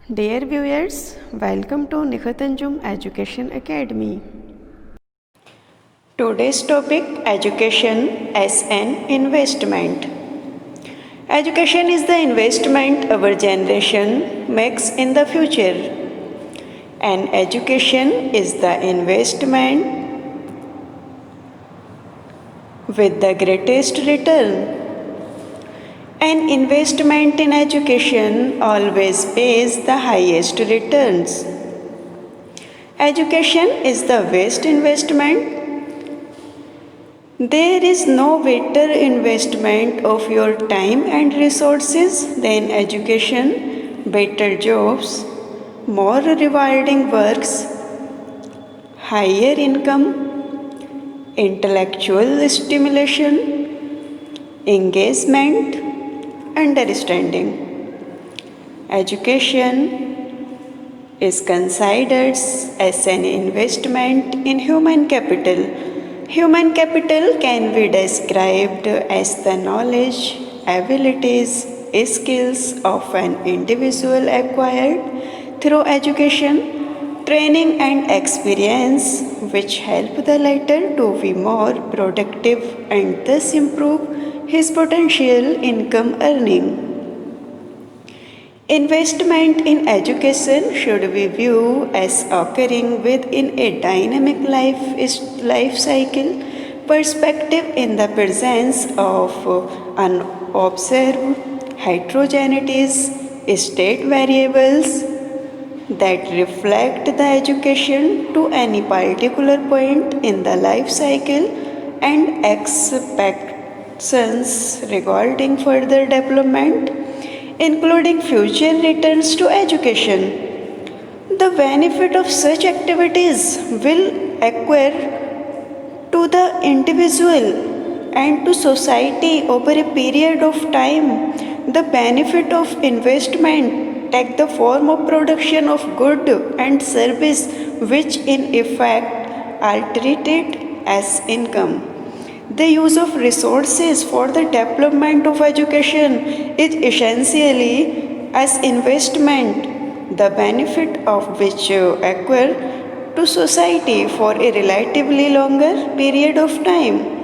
Dear viewers, welcome to Nikhat Anjum Education Academy. Today's topic, education as an investment. Education is the investment our generation makes in the future. And education is the investment with the greatest return. An investment in education always pays the highest returns. Education is the best investment. There is no better investment of your time and resources than education, better jobs, more rewarding works, higher income, intellectual stimulation, engagement, understanding. Education is considered as an investment in human capital. Human capital can be described as the knowledge, abilities, skills of an individual acquired through education, training, and experience, which help the latter to be more productive and thus improve his potential income earning. Investment in education should be viewed as occurring within a dynamic life cycle perspective in the presence of unobserved heterogeneous state variables that reflect the education to any particular point in the life cycle and expectations regarding further development, including future returns to education. The benefit of such activities will accrue to the individual and to society over a period of time. The benefit of investment take the form of production of good and service, which in effect are treated as income. The use of resources for the development of education is essentially as investment, the benefit of which accrue to society for a relatively longer period of time.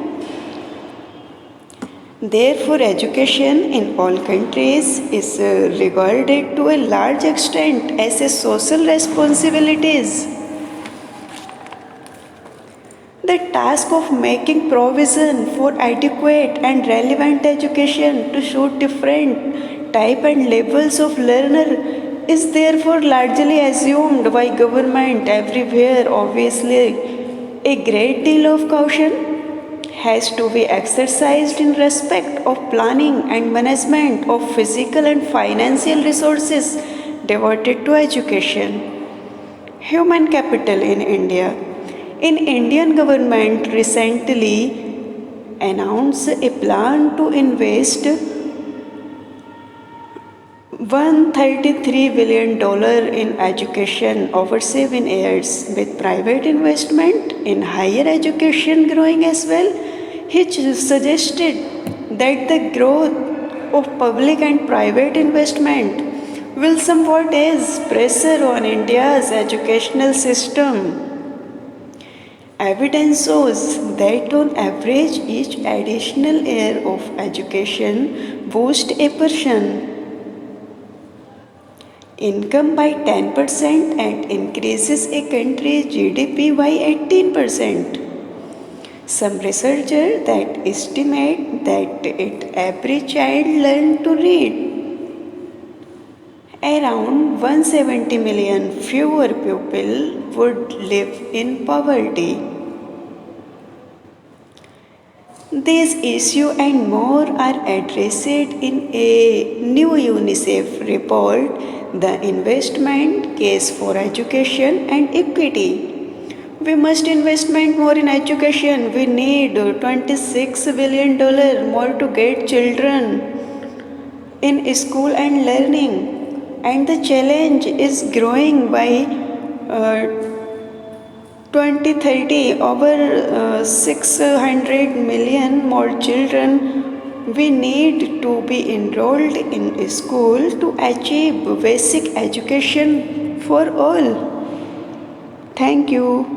Therefore, education in all countries is regarded to a large extent as a social responsibility. The task of making provision for adequate and relevant education to suit different type and levels of learner is therefore largely assumed by government everywhere. Obviously, a great deal of caution has to be exercised in respect of planning and management of physical and financial resources devoted to education. Human capital in India. In Indian government recently announced a plan to invest $133 billion in education over 7 years, with private investment in higher education growing as well. He suggested that the growth of public and private investment will somewhat ease pressure on India's educational system. Evidence shows that on average each additional year of education boosts a person income by 10% and increases a country's GDP by 18%. Some researchers that estimate that if every child learned to read, around 170 million fewer people would live in poverty. These issues and more are addressed in a new UNICEF report, The Investment Case for Education and Equity. We must investment more in education. We need $26 billion more to get children in school and learning. And the challenge is growing by 2030 over 600 million more children We need to be enrolled in a school to achieve basic education for all. Thank you.